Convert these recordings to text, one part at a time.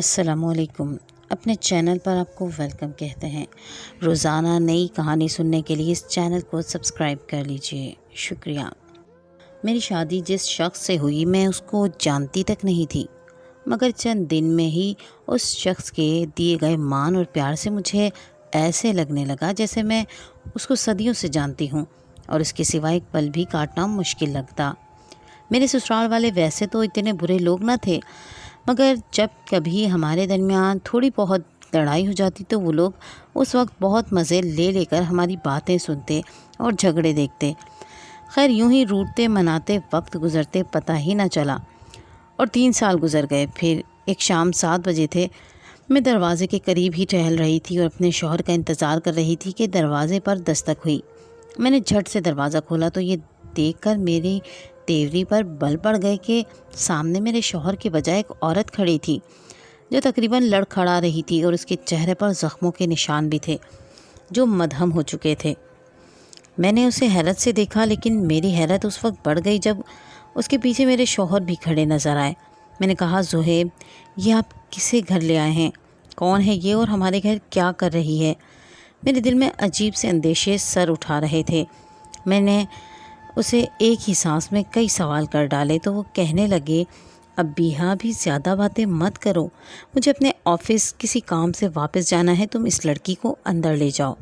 السلام علیکم۔ اپنے چینل پر آپ کو ویلکم کہتے ہیں۔ روزانہ نئی کہانی سننے کے لیے اس چینل کو سبسکرائب کر لیجئے، شکریہ۔ میری شادی جس شخص سے ہوئی میں اس کو جانتی تک نہیں تھی، مگر چند دن میں ہی اس شخص کے دیے گئے مان اور پیار سے مجھے ایسے لگنے لگا جیسے میں اس کو صدیوں سے جانتی ہوں اور اس کے سوا ایک پل بھی کاٹنا مشکل لگتا۔ میرے سسرال والے ویسے تو اتنے برے لوگ نہ تھے، مگر جب کبھی ہمارے درمیان تھوڑی بہت لڑائی ہو جاتی تو وہ لوگ اس وقت بہت مزے لے لے کر ہماری باتیں سنتے اور جھگڑے دیکھتے۔ خیر یوں ہی روٹتے مناتے وقت گزرتے پتہ ہی نہ چلا اور 3 سال گزر گئے۔ پھر ایک شام 7 بجے تھے، میں دروازے کے قریب ہی ٹہل رہی تھی اور اپنے شوہر کا انتظار کر رہی تھی کہ دروازے پر دستک ہوئی۔ میں نے جھٹ سے دروازہ کھولا تو یہ دیکھ کر میری تیوری پر بل پڑ گئے کہ سامنے میرے شوہر کے بجائے ایک عورت کھڑی تھی جو تقریباً لڑکھڑا رہی تھی اور اس کے چہرے پر زخموں کے نشان بھی تھے جو مدھم ہو چکے تھے۔ میں نے اسے حیرت سے دیکھا، لیکن میری حیرت اس وقت بڑھ گئی جب اس کے پیچھے میرے شوہر بھی کھڑے نظر آئے۔ میں نے کہا، زہیب، یہ آپ کسے گھر لے آئے ہیں؟ کون ہے یہ اور ہمارے گھر کیا کر رہی ہے؟ میرے دل میں عجیب سے اندیشے سر اٹھا رہے تھے۔ میں نے اسے ایک ہی سانس میں کئی سوال کر ڈالے تو وہ کہنے لگے، اب بیہا بھی زیادہ باتیں مت کرو، مجھے اپنے آفس کسی کام سے واپس جانا ہے، تم اس لڑکی کو اندر لے جاؤ،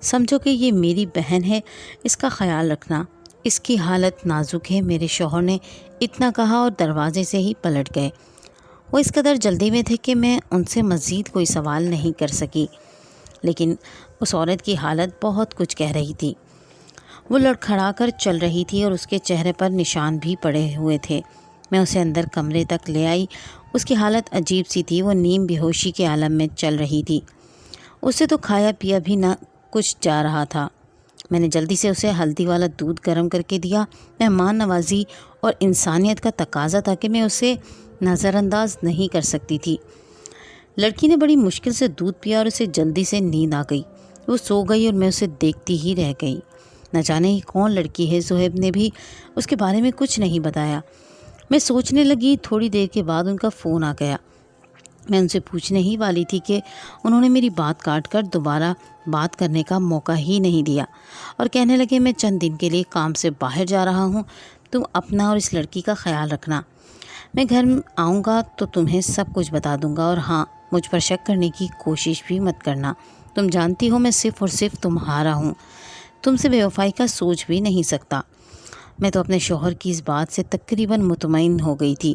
سمجھو کہ یہ میری بہن ہے، اس کا خیال رکھنا، اس کی حالت نازک ہے۔ میرے شوہر نے اتنا کہا اور دروازے سے ہی پلٹ گئے۔ وہ اس قدر جلدی میں تھے کہ میں ان سے مزید کوئی سوال نہیں کر سکی، لیکن اس عورت کی حالت بہت کچھ کہہ رہی تھی۔ وہ لڑکھڑا کر چل رہی تھی اور اس کے چہرے پر نشان بھی پڑے ہوئے تھے۔ میں اسے اندر کمرے تک لے آئی۔ اس کی حالت عجیب سی تھی، وہ نیم بے ہوشی کے عالم میں چل رہی تھی۔ اسے تو کھایا پیا بھی نہ کچھ جا رہا تھا۔ میں نے جلدی سے اسے ہلدی والا دودھ گرم کر کے دیا۔ مہمان نوازی اور انسانیت کا تقاضا تھا کہ میں اسے نظر انداز نہیں کر سکتی تھی۔ لڑکی نے بڑی مشکل سے دودھ پیا اور اسے جلدی سے نیند آ گئی۔ وہ سو گئی اور میں اسے دیکھتی ہی رہ گئی۔ نہ جانے یہ کون لڑکی ہے، زہیب نے بھی اس کے بارے میں کچھ نہیں بتایا۔ میں سوچنے لگی، تھوڑی دیر کے بعد ان کا فون آ گیا۔ میں ان سے پوچھنے ہی والی تھی کہ انہوں نے میری بات کاٹ کر دوبارہ بات کرنے کا موقع ہی نہیں دیا اور کہنے لگے، میں چند دن کے لیے کام سے باہر جا رہا ہوں، تم اپنا اور اس لڑکی کا خیال رکھنا۔ میں گھر آؤں گا تو تمہیں سب کچھ بتا دوں گا، اور ہاں، مجھ پر شک کرنے کی کوشش بھی مت کرنا۔ تم جانتی ہو میں صرف اور صرف تمہارا ہوں، تم سے بے وفائی کا سوچ بھی نہیں سکتا۔ میں تو اپنے شوہر کی اس بات سے تقریباً مطمئن ہو گئی تھی۔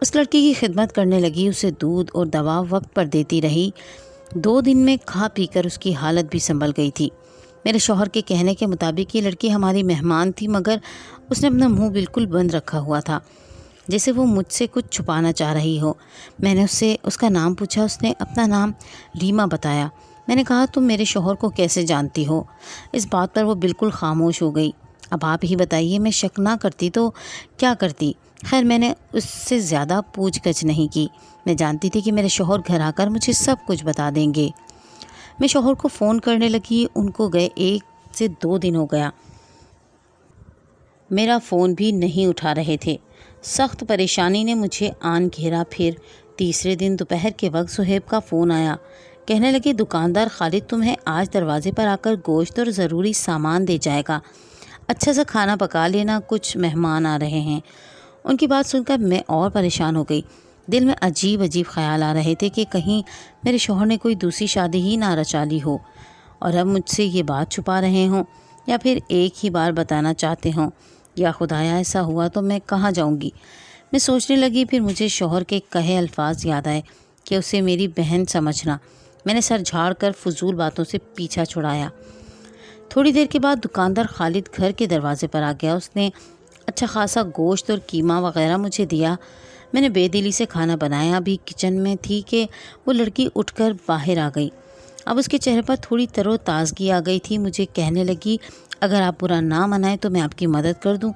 اس لڑکی کی خدمت کرنے لگی، اسے دودھ اور دوا وقت پر دیتی رہی۔ 2 دن میں کھا پی کر اس کی حالت بھی سنبھل گئی تھی۔ میرے شوہر کے کہنے کے مطابق یہ لڑکی ہماری مہمان تھی، مگر اس نے اپنا منہ بالکل بند رکھا ہوا تھا، جیسے وہ مجھ سے کچھ چھپانا چاہ رہی ہو۔ میں نے اس سے اس کا نام پوچھا، اس نے اپنا نام ریما بتایا۔ میں نے کہا، تم میرے شوہر کو کیسے جانتی ہو؟ اس بات پر وہ بالکل خاموش ہو گئی۔ اب آپ ہی بتائیے، میں شک نہ کرتی تو کیا کرتی؟ خیر میں نے اس سے زیادہ پوچھ گچھ نہیں کی۔ میں جانتی تھی کہ میرے شوہر گھر آ کر مجھے سب کچھ بتا دیں گے۔ میں شوہر کو فون کرنے لگی، ان کو گئے 1 سے 2 دن ہو گیا، میرا فون بھی نہیں اٹھا رہے تھے۔ سخت پریشانی نے مجھے آن گھیرا۔ پھر تیسرے دن دوپہر کے وقت زہیب کا فون آیا۔ کہنے لگے، دکاندار خالد تمہیں آج دروازے پر آ کر گوشت اور ضروری سامان دے جائے گا، اچھا سا کھانا پکا لینا، کچھ مہمان آ رہے ہیں۔ ان کی بات سن کر میں اور پریشان ہو گئی۔ دل میں عجیب عجیب خیال آ رہے تھے کہ کہیں میرے شوہر نے کوئی دوسری شادی ہی نہ رچا لی ہو اور اب مجھ سے یہ بات چھپا رہے ہوں، یا پھر ایک ہی بار بتانا چاہتے ہوں، یا خدایا ایسا ہوا تو میں کہاں جاؤں گی؟ میں سوچنے لگی۔ پھر مجھے شوہر کے کہے الفاظ یاد آئے کہ اسے میری بہن سمجھنا۔ میں نے سر جھاڑ کر فضول باتوں سے پیچھا چھڑایا۔ تھوڑی دیر کے بعد دکاندار خالد گھر کے دروازے پر آ گیا۔ اس نے اچھا خاصا گوشت اور قیمہ وغیرہ مجھے دیا۔ میں نے بے دلی سے کھانا بنایا بھی کچن میں تھی کہ وہ لڑکی اٹھ کر باہر آ گئی۔ اب اس کے چہرے پر تھوڑی تر و تازگی آ گئی تھی۔ مجھے کہنے لگی، اگر آپ برا نہ منائیں تو میں آپ کی مدد کر دوں۔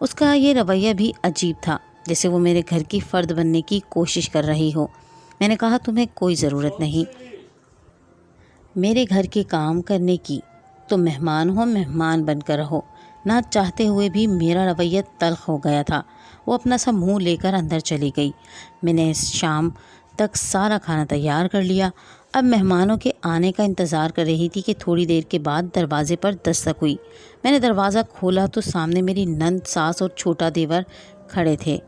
اس کا یہ رویہ بھی عجیب تھا، جیسے وہ میرے گھر کی فرد بننے کی کوشش کر رہی ہو۔ میں نے کہا، تمہیں کوئی ضرورت نہیں میرے گھر کے کام کرنے کی، تم مہمان ہو، مہمان بن کر رہو۔ نہ چاہتے ہوئے بھی میرا رویہ تلخ ہو گیا تھا۔ وہ اپنا سا منہ لے کر اندر چلی گئی۔ میں نے اس شام تک سارا کھانا تیار کر لیا۔ اب مہمانوں کے آنے کا انتظار کر رہی تھی کہ تھوڑی دیر کے بعد دروازے پر دستک ہوئی۔ میں نے دروازہ کھولا تو سامنے میری نند، ساس اور چھوٹا دیور کھڑے تھے۔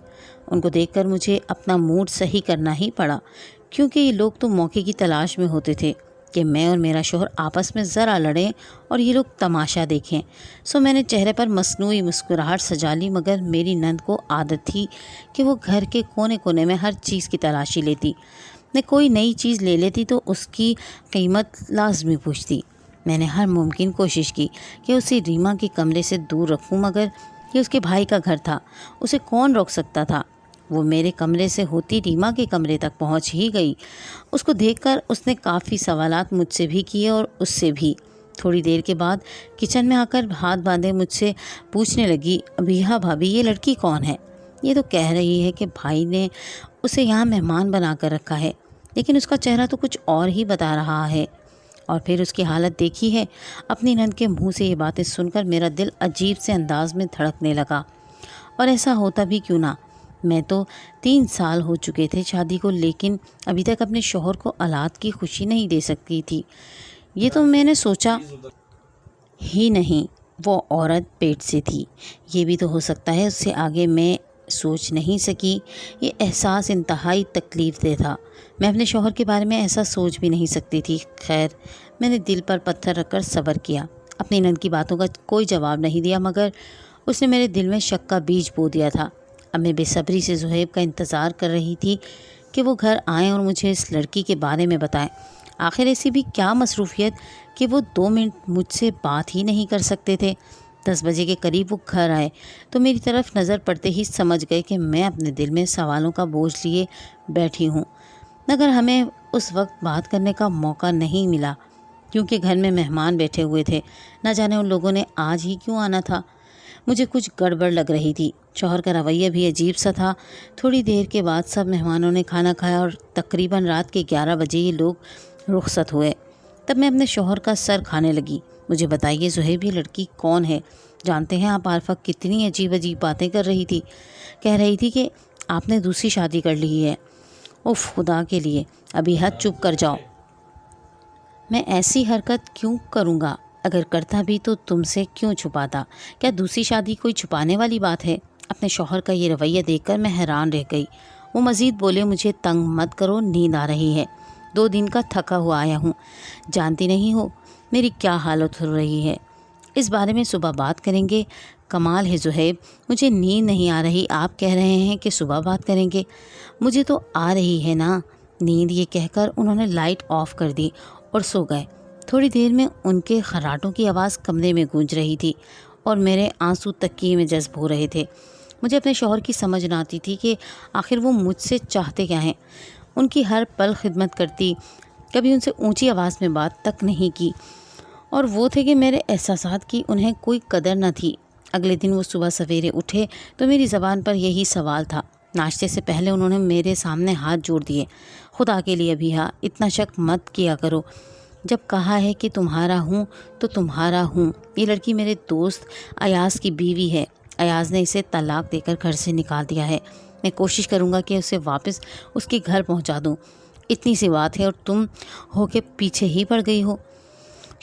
ان کو دیکھ کر مجھے اپنا موڈ صحیح کرنا ہی پڑا، کیونکہ یہ لوگ تو موقع کی تلاش میں ہوتے تھے کہ میں اور میرا شوہر آپس میں ذرا لڑیں اور یہ لوگ تماشا دیکھیں۔ سو میں نے چہرے پر مصنوعی مسکراہٹ سجا لی، مگر میری نند کو عادت تھی کہ وہ گھر کے کونے کونے میں ہر چیز کی تلاشی لیتی۔ میں کوئی نئی چیز لے لیتی تو اس کی قیمت لازمی پوچھتی۔ میں نے ہر ممکن کوشش کی کہ اسے ریما کے کمرے سے دور رکھوں، مگر یہ اس کے بھائی کا گھر تھا، اسے کون روک سکتا تھا؟ وہ میرے کمرے سے ہوتی ریما کے کمرے تک پہنچ ہی گئی۔ اس کو دیکھ کر اس نے کافی سوالات مجھ سے بھی کیے اور اس سے بھی۔ تھوڑی دیر کے بعد کچن میں آ کر ہاتھ باندھے مجھ سے پوچھنے لگی، ابیہا بھابھی، یہ لڑکی کون ہے؟ یہ تو کہہ رہی ہے کہ بھائی نے اسے یہاں مہمان بنا کر رکھا ہے، لیکن اس کا چہرہ تو کچھ اور ہی بتا رہا ہے۔ اور پھر اس کی حالت دیکھی ہے؟ اپنی نند کے منہ سے یہ باتیں سن کر میرا دل عجیب سے انداز میں دھڑکنے لگا۔ اور ایسا ہوتا بھی کیوں نہ، میں تو 3 سال ہو چکے تھے شادی کو، لیکن ابھی تک اپنے شوہر کو اولاد کی خوشی نہیں دے سکتی تھی۔ یہ تو میں نے سوچا ہی نہیں، وہ عورت پیٹ سے تھی، یہ بھی تو ہو سکتا ہے، اس سے آگے میں سوچ نہیں سکی۔ یہ احساس انتہائی تکلیف دہ تھا، میں اپنے شوہر کے بارے میں ایسا سوچ بھی نہیں سکتی تھی۔ خیر، میں نے دل پر پتھر رکھ کر صبر کیا، اپنی نند کی باتوں کا کوئی جواب نہیں دیا، مگر اس نے میرے دل میں شک کا بیج بو دیا تھا۔ اب میں بے صبری سے زہیب کا انتظار کر رہی تھی کہ وہ گھر آئیں اور مجھے اس لڑکی کے بارے میں بتائیں۔ آخر ایسی بھی کیا مصروفیت کہ وہ 2 منٹ مجھ سے بات ہی نہیں کر سکتے تھے۔ 10 بجے کے قریب وہ گھر آئے تو میری طرف نظر پڑتے ہی سمجھ گئے کہ میں اپنے دل میں سوالوں کا بوجھ لیے بیٹھی ہوں، مگر ہمیں اس وقت بات کرنے کا موقع نہیں ملا کیونکہ گھر میں مہمان بیٹھے ہوئے تھے۔ نہ جانے ان لوگوں نے آج ہی کیوں آنا تھا۔ مجھے کچھ گڑبڑ لگ رہی تھی، شوہر کا رویہ بھی عجیب سا تھا۔ تھوڑی دیر کے بعد سب مہمانوں نے کھانا کھایا اور تقریباً رات کے 11 بجے یہ لوگ رخصت ہوئے۔ تب میں اپنے شوہر کا سر کھانے لگی۔ مجھے بتائیے زہیب، یہ لڑکی کون ہے؟ جانتے ہیں آپ عارفہ کتنی عجیب عجیب باتیں کر رہی تھی، کہہ رہی تھی کہ آپ نے دوسری شادی کر لی ہے۔ اف، خدا کے لیے ابھی حد چپ کر جاؤ۔ میں ایسی حرکت کیوں کروں گا؟ اگر کرتا بھی تو تم سے کیوں چھپاتا؟ کیا دوسری شادی کوئی چھپانے والی بات ہے؟ اپنے شوہر کا یہ رویہ دیکھ کر میں حیران رہ گئی۔ وہ مزید بولے، مجھے تنگ مت کرو، نیند آ رہی ہے، 2 دن کا تھکا ہوا آیا ہوں، جانتی نہیں ہو میری کیا حالت ہو رہی ہے۔ اس بارے میں صبح بات کریں گے۔ کمال ہے زہیب، مجھے نیند نہیں آ رہی، آپ کہہ رہے ہیں کہ صبح بات کریں گے، مجھے تو آ رہی ہے نا نیند۔ یہ کہہ کر انہوں نے لائٹ آف کر دی اور سو گئے۔ تھوڑی دیر میں ان کے خراٹوں کی آواز کمرے میں گونج رہی تھی اور میرے آنسو تکیے میں جذب ہو رہے تھے۔ مجھے اپنے شوہر کی سمجھ نہ آتی تھی کہ آخر وہ مجھ سے چاہتے کیا ہیں۔ ان کی ہر پل خدمت کرتی، کبھی ان سے اونچی آواز میں بات تک نہیں کی، اور وہ تھے کہ میرے احساسات کی انہیں کوئی قدر نہ تھی۔ اگلے دن وہ صبح سویرے اٹھے تو میری زبان پر یہی سوال تھا۔ ناشتے سے پہلے انہوں نے میرے سامنے ہاتھ جوڑ دیے۔ خدا کے لیے ابیہا، اتنا شک مت کیا کرو، جب کہا ہے کہ تمہارا ہوں تو تمہارا ہوں۔ یہ لڑکی میرے دوست ایاز کی بیوی ہے، ایاز نے اسے طلاق دے کر گھر سے نکال دیا ہے۔ میں کوشش کروں گا کہ اسے واپس اس کے گھر پہنچا دوں، اتنی سی بات ہے اور تم ہو کے پیچھے ہی پڑ گئی ہو۔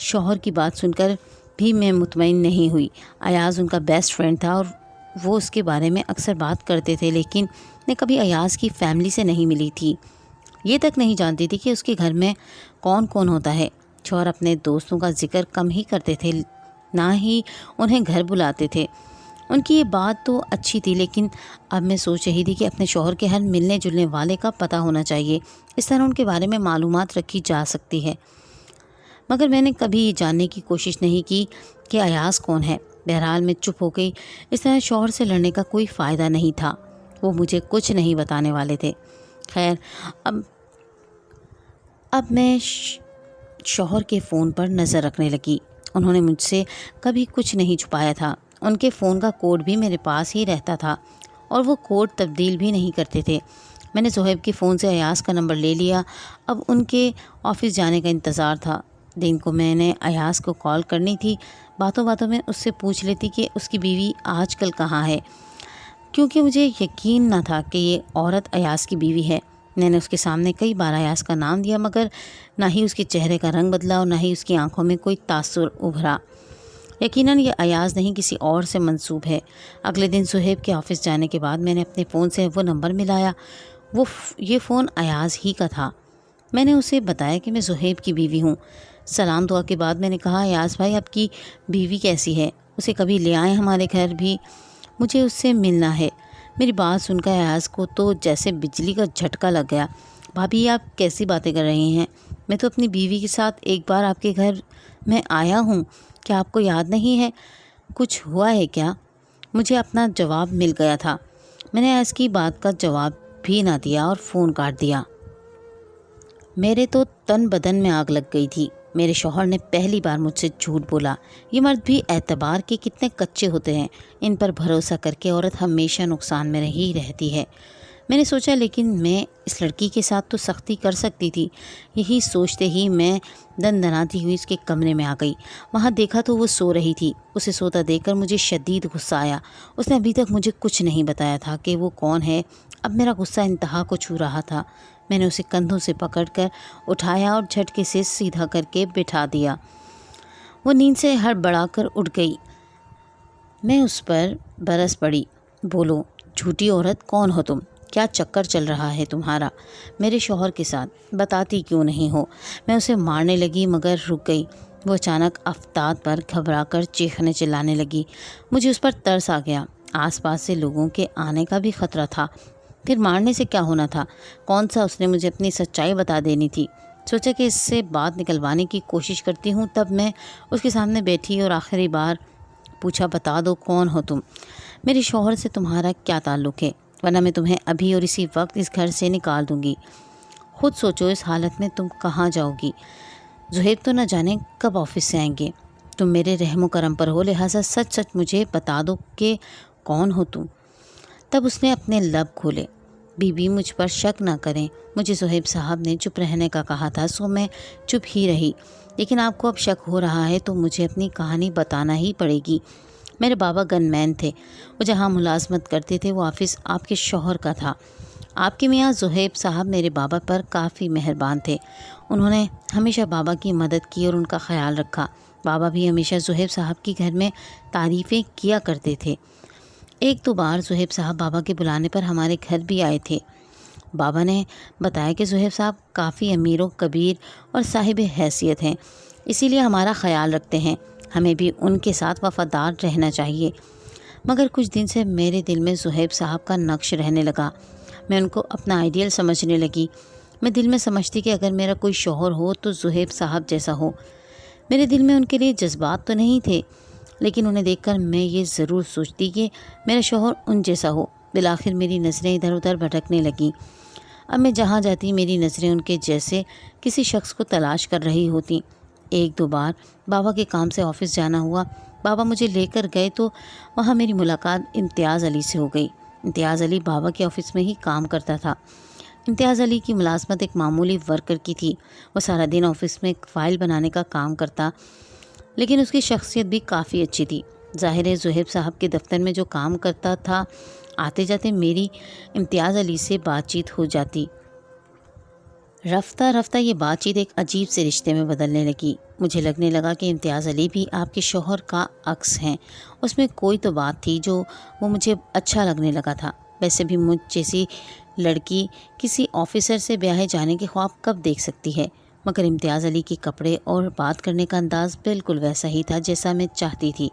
شوہر کی بات سن کر بھی میں مطمئن نہیں ہوئی۔ ایاز ان کا بیسٹ فرینڈ تھا اور وہ اس کے بارے میں اکثر بات کرتے تھے، لیکن میں کبھی ایاز کی فیملی سے نہیں ملی تھی، یہ تک نہیں جانتی تھی کہ اس کے گھر میں کون کون ہوتا ہے۔ شوہر اپنے دوستوں کا ذکر کم ہی کرتے تھے، نہ ہی انہیں گھر بلاتے تھے۔ ان کی یہ بات تو اچھی تھی، لیکن اب میں سوچ رہی تھی کہ اپنے شوہر کے ہر ملنے جلنے والے کا پتہ ہونا چاہیے، اس طرح ان کے بارے میں معلومات رکھی جا سکتی ہے۔ مگر میں نے کبھی یہ جاننے کی کوشش نہیں کی کہ ایاز کون ہے۔ بہرحال میں چپ ہو گئی، اس طرح شوہر سے لڑنے کا کوئی فائدہ نہیں تھا، وہ مجھے کچھ نہیں بتانے والے تھے۔ خیر، اب میں شوہر کے فون پر نظر رکھنے لگی۔ انہوں نے مجھ سے کبھی کچھ نہیں چھپایا تھا، ان کے فون کا کوڈ بھی میرے پاس ہی رہتا تھا اور وہ کوڈ تبدیل بھی نہیں کرتے تھے۔ میں نے زہیب کے فون سے ایاز کا نمبر لے لیا۔ اب ان کے آفس جانے کا انتظار تھا۔ دن کو میں نے ایاز کو کال کرنی تھی، باتوں باتوں میں اس سے پوچھ لیتی کہ اس کی بیوی آج کل کہاں ہے، کیونکہ مجھے یقین نہ تھا کہ یہ عورت ایاز کی بیوی ہے۔ میں نے اس کے سامنے کئی بار ایاز کا نام دیا، مگر نہ ہی اس کے چہرے کا رنگ بدلا اور نہ ہی اس کی آنکھوں میں کوئی تاثر ابھرا۔ یقیناً یہ ایاز نہیں، کسی اور سے منسوب ہے۔ اگلے دن صہیب کے آفس جانے کے بعد میں نے اپنے فون سے وہ نمبر ملایا۔ یہ فون ایاز ہی کا تھا۔ میں نے اسے بتایا کہ میں صہیب کی بیوی ہوں۔ سلام دعا کے بعد میں نے کہا، ایاز بھائی آپ کی بیوی کیسی ہے؟ اسے کبھی لے آئیں ہمارے گھر بھی، مجھے اس سے ملنا ہے۔ میری بات سن کر ایاز کو تو جیسے بجلی کا جھٹکا لگ گیا۔ بھابھی آپ کیسی باتیں کر رہی ہیں؟ میں تو اپنی بیوی کے ساتھ ایک بار آپ کے گھر میں آیا ہوں، کیا آپ کو یاد نہیں ہے؟ کچھ ہوا ہے کیا؟ مجھے اپنا جواب مل گیا تھا۔ میں نے ایاز کی بات کا جواب بھی نہ دیا اور فون کاٹ دیا۔ میرے تو تن بدن میں آگ لگ گئی تھی۔ میرے شوہر نے پہلی بار مجھ سے جھوٹ بولا۔ یہ مرد بھی اعتبار کے کتنے کچے ہوتے ہیں، ان پر بھروسہ کر کے عورت ہمیشہ نقصان میں ہی رہتی ہے۔ میں نے سوچا لیکن میں اس لڑکی کے ساتھ تو سختی کر سکتی تھی۔ یہی سوچتے ہی میں دندناتی ہوئی اس کے کمرے میں آ گئی۔ وہاں دیکھا تو وہ سو رہی تھی۔ اسے سوتا دیکھ کر مجھے شدید غصہ آیا۔ اس نے ابھی تک مجھے کچھ نہیں بتایا تھا کہ وہ کون ہے۔ اب میرا غصہ انتہا کو چھو رہا تھا۔ میں نے اسے کندھوں سے پکڑ کر اٹھایا اور جھٹکے سے سیدھا کر کے بٹھا دیا۔ وہ نیند سے ہڑبڑا کر اٹھ گئی۔ میں اس پر برس پڑی۔ بولو جھوٹی عورت، کون ہو تم؟ کیا چکر چل رہا ہے تمہارا میرے شوہر کے ساتھ؟ بتاتی کیوں نہیں ہو؟ میں اسے مارنے لگی مگر رک گئی۔ وہ اچانک افتاد پر گھبرا کر چیخنے چلانے لگی۔ مجھے اس پر ترس آ گیا۔ آس پاس سے لوگوں کے آنے کا بھی خطرہ تھا۔ پھر مارنے سے کیا ہونا تھا؟ کون سا اس نے مجھے اپنی سچائی بتا دینی تھی؟ سوچا کہ اس سے بات نکلوانے کی کوشش کرتی ہوں۔ تب میں اس کے سامنے بیٹھی اور آخری بار پوچھا، بتا دو کون ہو تم؟ میرے شوہر سے تمہارا کیا تعلق ہے؟ ورنہ میں تمہیں ابھی اور اسی وقت اس گھر سے نکال دوں گی۔ خود سوچو اس حالت میں تم کہاں جاؤ گی؟ صہیب تو نہ جانے کب آفس سے آئیں گے۔ تم میرے رحم و کرم پر ہو، لہٰذا سچ سچ مجھے بتا دو کہ کون ہو تم۔ تب اس نے اپنے لب کھولے۔ بی بی مجھ پر شک نہ کریں، مجھے صہیب صاحب نے چپ رہنے کا کہا تھا، سو میں چپ ہی رہی۔ لیکن آپ کو اب شک ہو رہا ہے تو مجھے اپنی کہانی بتانا ہی پڑے گی۔ میرے بابا گن مین تھے۔ وہ جہاں ملازمت کرتے تھے وہ آفس آپ کے شوہر کا تھا۔ آپ کے میاں صہیب صاحب میرے بابا پر کافی مہربان تھے۔ انہوں نے ہمیشہ بابا کی مدد کی اور ان کا خیال رکھا۔ بابا بھی ہمیشہ صہیب صاحب کے گھر میں تعریفیں کیا کرتے تھے۔ ایک دو بار صہیب صاحب بابا کے بلانے پر ہمارے گھر بھی آئے تھے۔ بابا نے بتایا کہ صہیب صاحب کافی امیر و کبیر اور صاحب حیثیت ہیں، اسی لیے ہمارا خیال رکھتے ہیں۔ ہمیں بھی ان کے ساتھ وفادار رہنا چاہیے۔ مگر کچھ دن سے میرے دل میں صہیب صاحب کا نقش رہنے لگا۔ میں ان کو اپنا آئیڈیل سمجھنے لگی۔ میں دل میں سمجھتی کہ اگر میرا کوئی شوہر ہو تو صہیب صاحب جیسا ہو۔ میرے دل میں ان کے لیے جذبات تو نہیں تھے، لیکن انہیں دیکھ کر میں یہ ضرور سوچتی کہ میرا شوہر ان جیسا ہو۔ بالآخر میری نظریں ادھر ادھر بھٹکنے لگیں۔ اب میں جہاں جاتی میری نظریں ان کے جیسے کسی شخص کو تلاش کر رہی ہوتی۔ ایک دو بار بابا کے کام سے آفس جانا ہوا۔ بابا مجھے لے کر گئے تو وہاں میری ملاقات امتیاز علی سے ہو گئی۔ امتیاز علی بابا کے آفس میں ہی کام کرتا تھا۔ امتیاز علی کی ملازمت ایک معمولی ورکر کی تھی۔ وہ سارا دن آفس میں فائل بنانے کا کام کرتا، لیکن اس کی شخصیت بھی کافی اچھی تھی۔ ظاہر ہے صہیب صاحب کے دفتر میں جو کام کرتا تھا، آتے جاتے میری امتیاز علی سے بات چیت ہو جاتی۔ رفتہ رفتہ یہ بات چیت ایک عجیب سے رشتے میں بدلنے لگی۔ مجھے لگنے لگا کہ امتیاز علی بھی آپ کے شوہر کا عکس ہیں۔ اس میں کوئی تو بات تھی جو وہ مجھے اچھا لگنے لگا تھا۔ ویسے بھی مجھ جیسی لڑکی کسی آفیسر سے بیاہے جانے کے خواب کب دیکھ سکتی ہے؟ مگر امتیاز علی کے کپڑے اور بات کرنے کا انداز بالکل ویسا ہی تھا جیسا میں چاہتی تھی۔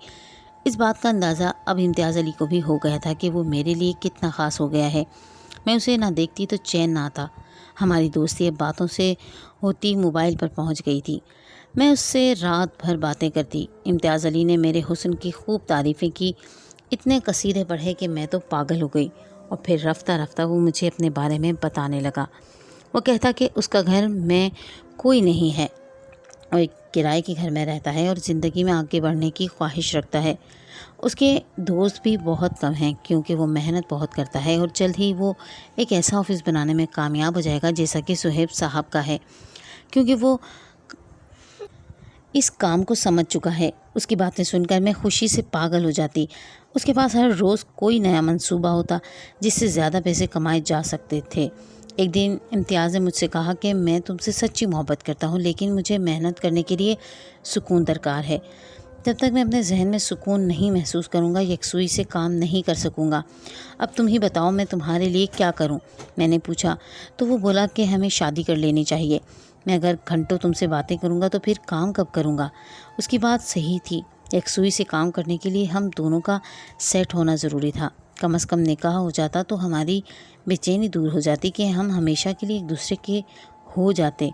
اس بات کا اندازہ اب امتیاز علی کو بھی ہو گیا تھا کہ وہ میرے لیے کتنا خاص ہو گیا ہے۔ میں اسے نہ دیکھتی تو چین نہ آتا۔ ہماری دوستی اب باتوں سے ہوتی موبائل پر پہنچ گئی تھی۔ میں اس سے رات بھر باتیں کرتی۔ امتیاز علی نے میرے حسن کی خوب تعریفیں کی، اتنے قصیدے پڑھے کہ میں تو پاگل ہو گئی۔ اور پھر رفتہ رفتہ وہ مجھے اپنے بارے میں بتانے لگا۔ وہ کہتا کہ اس کا گھر میں کوئی نہیں ہے اور ایک کرائے کے گھر میں رہتا ہے اور زندگی میں آگے بڑھنے کی خواہش رکھتا ہے۔ اس کے دوست بھی بہت کم ہیں کیونکہ وہ محنت بہت کرتا ہے اور جلد ہی وہ ایک ایسا آفس بنانے میں کامیاب ہو جائے گا جیسا کہ صہیب صاحب کا ہے، کیونکہ وہ اس کام کو سمجھ چکا ہے۔ اس کی باتیں سن کر میں خوشی سے پاگل ہو جاتی۔ اس کے پاس ہر روز کوئی نیا منصوبہ ہوتا جس سے زیادہ پیسے کمائے جا سکتے تھے۔ ایک دن امتیاز نے مجھ سے کہا کہ میں تم سے سچی محبت کرتا ہوں، لیکن مجھے محنت کرنے کے لیے سکون درکار ہے۔ جب تک میں اپنے ذہن میں سکون نہیں محسوس کروں گا، یکسوئی سے کام نہیں کر سکوں گا۔ اب تم ہی بتاؤ میں تمہارے لیے کیا کروں؟ میں نے پوچھا تو وہ بولا کہ ہمیں شادی کر لینی چاہیے۔ میں اگر گھنٹوں تم سے باتیں کروں گا تو پھر کام کب کروں گا؟ اس کی بات صحیح تھی، یکسوئی سے کام کرنے کے لیے ہم دونوں کا سیٹ ہونا ضروری تھا۔ کم از کم نکاح ہو جاتا تو ہماری بے چینی دور ہو جاتی کہ ہم ہمیشہ کے لیے ایک دوسرے کے ہو جاتے۔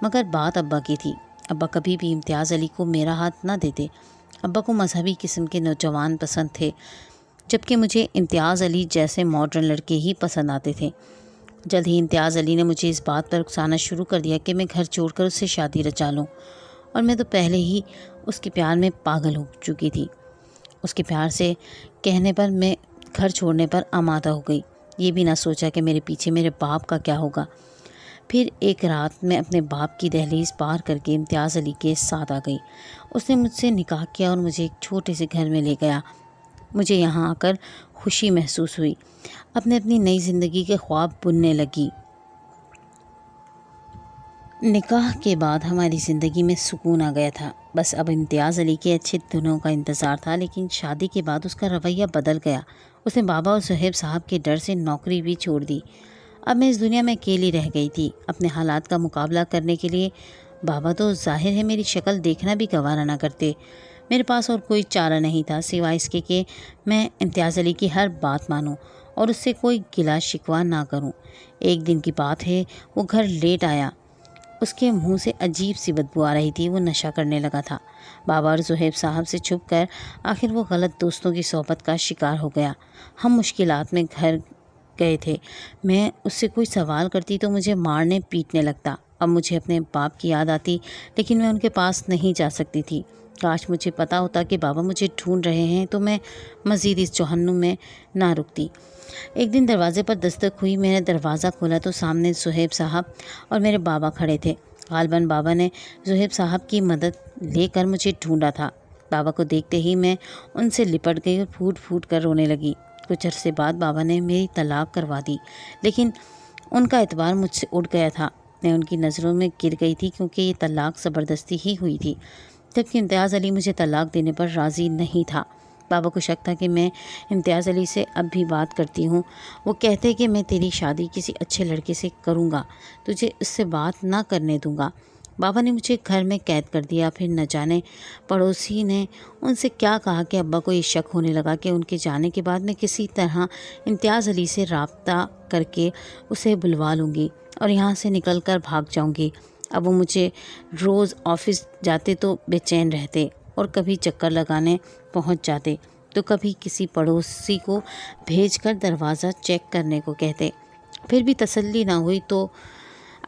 مگر بات ابا کی تھی۔ ابا کبھی بھی امتیاز علی کو میرا ہاتھ نہ دیتے۔ ابا کو مذہبی قسم کے نوجوان پسند تھے، جبکہ مجھے امتیاز علی جیسے ماڈرن لڑکے ہی پسند آتے تھے۔ جلد ہی امتیاز علی نے مجھے اس بات پر اکسانا شروع کر دیا کہ میں گھر چھوڑ کر اس سے شادی رچا لوں، اور میں تو پہلے ہی اس کے پیار میں پاگل ہو چکی تھی۔ اس کے پیار سے کہنے پر میں گھر چھوڑنے پر آمادہ ہو گئی، یہ بھی نہ سوچا کہ میرے پیچھے میرے باپ کا کیا ہوگا۔ پھر ایک رات میں اپنے باپ کی دہلیز پار کر کے امتیاز علی کے ساتھ آ گئی۔ اس نے مجھ سے نکاح کیا اور مجھے ایک چھوٹے سے گھر میں لے گیا۔ مجھے یہاں آ کر خوشی محسوس ہوئی، اپنی نئی زندگی کے خواب بننے لگی۔ نکاح کے بعد ہماری زندگی میں سکون آ گیا تھا۔ بس اب امتیاز علی کے اچھے دنوں کا انتظار تھا، لیکن شادی کے بعد اس کا رویہ بدل گیا۔ اس نے بابا اور صہیب صاحب کے ڈر سے نوکری بھی چھوڑ دی۔ اب میں اس دنیا میں اکیلی رہ گئی تھی، اپنے حالات کا مقابلہ کرنے کے لیے۔ بابا تو ظاہر ہے میری شکل دیکھنا بھی گوارا نہ کرتے۔ میرے پاس اور کوئی چارہ نہیں تھا سوائے اس کے کہ میں امتیاز علی کی ہر بات مانوں اور اس سے کوئی گلا شکوہ نہ کروں۔ ایک دن کی بات ہے، وہ گھر لیٹ آیا۔ اس کے منہ سے عجیب سی بدبو آ رہی تھی، وہ نشہ کرنے لگا تھا۔ بابا اور صہیب صاحب سے چھپ کر آخر وہ غلط دوستوں کی صحبت کا شکار ہو گیا۔ ہم مشکلات میں گھر گئے تھے۔ میں اس سے کوئی سوال کرتی تو مجھے مارنے پیٹنے لگتا۔ اب مجھے اپنے باپ کی یاد آتی، لیکن میں ان کے پاس نہیں جا سکتی تھی۔ کاش مجھے پتا ہوتا کہ بابا مجھے ڈھونڈ رہے ہیں تو میں مزید اس جہنم میں نہ رکتی۔ ایک دن دروازے پر دستک ہوئی، میں نے دروازہ کھولا تو سامنے صہیب صاحب اور میرے بابا کھڑے تھے۔ غالباً بابا نے صہیب صاحب کی مدد لے کر مجھے ڈھونڈا تھا۔ بابا کو دیکھتے ہی میں ان سے لپٹ گئی اور پھوٹ پھوٹ کر رونے لگی۔ کچھ عرصے بعد بابا نے میری طلاق کروا دی، لیکن ان کا اعتبار مجھ سے اٹھ گیا تھا۔ میں ان کی نظروں میں گر گئی تھی کیونکہ یہ طلاق زبردستی ہی ہوئی تھی، جبکہ امتیاز علی مجھے طلاق دینے پر راضی نہیں تھا۔ بابا کو شک تھا کہ میں امتیاز علی سے اب بھی بات کرتی ہوں۔ وہ کہتے کہ میں تیری شادی کسی اچھے لڑکے سے کروں گا، تجھے اس سے بات نہ کرنے دوں گا۔ بابا نے مجھے گھر میں قید کر دیا۔ پھر نہ جانے پڑوسی نے ان سے کیا کہا کہ ابا کو یہ شک ہونے لگا کہ ان کے جانے کے بعد میں کسی طرح امتیاز علی سے رابطہ کر کے اسے بلوا لوں گی اور یہاں سے نکل کر بھاگ جاؤں گی۔ اب وہ مجھے روز آفس جاتے تو بے چین رہتے اور کبھی چکر لگانے پہنچ جاتے تو کبھی کسی پڑوسی کو بھیج کر دروازہ چیک کرنے کو کہتے۔ پھر بھی تسلی نہ ہوئی تو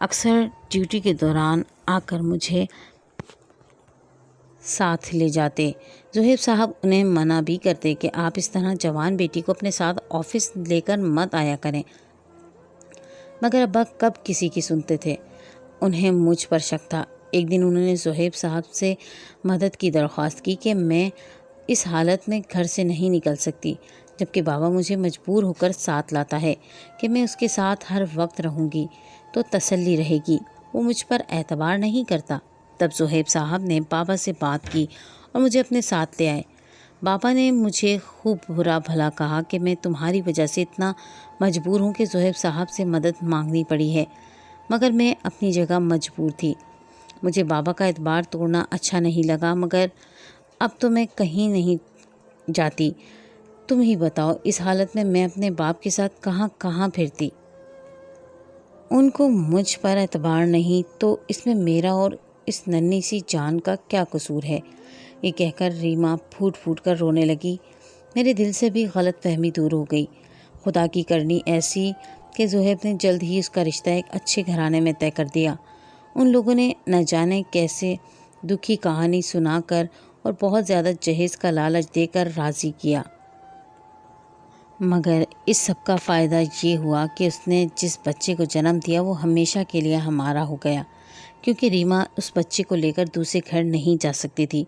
اکثر ڈیوٹی کے دوران آ کر مجھے ساتھ لے جاتے۔ صہیب صاحب انہیں منع بھی کرتے کہ آپ اس طرح جوان بیٹی کو اپنے ساتھ آفس لے کر مت آیا کریں، مگر ابا کب کسی کی سنتے تھے۔ انہیں مجھ پر شک تھا۔ ایک دن انہوں نے صہیب صاحب سے مدد کی درخواست کی کہ میں اس حالت میں گھر سے نہیں نکل سکتی، جبکہ بابا مجھے مجبور ہو کر ساتھ لاتا ہے کہ میں اس کے ساتھ ہر وقت رہوں گی تو تسلی رہے گی۔ وہ مجھ پر اعتبار نہیں کرتا۔ تب صہیب صاحب نے بابا سے بات کی اور مجھے اپنے ساتھ لے آئے۔ بابا نے مجھے خوب برا بھلا کہا کہ میں تمہاری وجہ سے اتنا مجبور ہوں کہ صہیب صاحب سے مدد مانگنی پڑی ہے، مگر میں اپنی جگہ مجبور تھی۔ مجھے بابا کا اعتبار توڑنا اچھا نہیں لگا، مگر اب تو میں کہیں نہیں جاتی۔ تم ہی بتاؤ اس حالت میں اپنے باپ کے ساتھ کہاں کہاں پھرتی؟ ان کو مجھ پر اعتبار نہیں تو اس میں میرا اور اس ننھی سی جان کا کیا قصور ہے؟ یہ کہہ کر ریما پھوٹ پھوٹ کر رونے لگی۔ میرے دل سے بھی غلط فہمی دور ہو گئی۔ خدا کی کرنی ایسی کہ صہیب نے جلد ہی اس کا رشتہ ایک اچھے گھرانے میں طے کر دیا۔ ان لوگوں نے نہ جانے کیسے دکھی کہانی سنا کر اور بہت زیادہ جہیز کا لالچ دے کر راضی کیا، مگر اس سب کا فائدہ یہ ہوا کہ اس نے جس بچے کو جنم دیا وہ ہمیشہ کے لیے ہمارا ہو گیا، کیونکہ ریما اس بچے کو لے کر دوسرے گھر نہیں جا سکتی تھی۔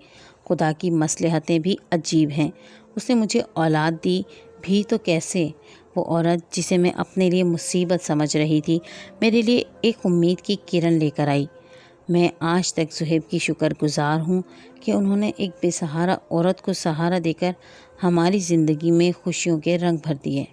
خدا کی مصلحتیں بھی عجیب ہیں، اس نے مجھے اولاد دی بھی تو کیسے؟ وہ عورت جسے میں اپنے لیے مصیبت سمجھ رہی تھی میرے لیے ایک امید کی کرن لے کر آئی۔ میں آج تک صہیب کی شکر گزار ہوں کہ انہوں نے ایک بے سہارا عورت کو سہارا دے کر ہماری زندگی میں خوشیوں کے رنگ بھر دیے۔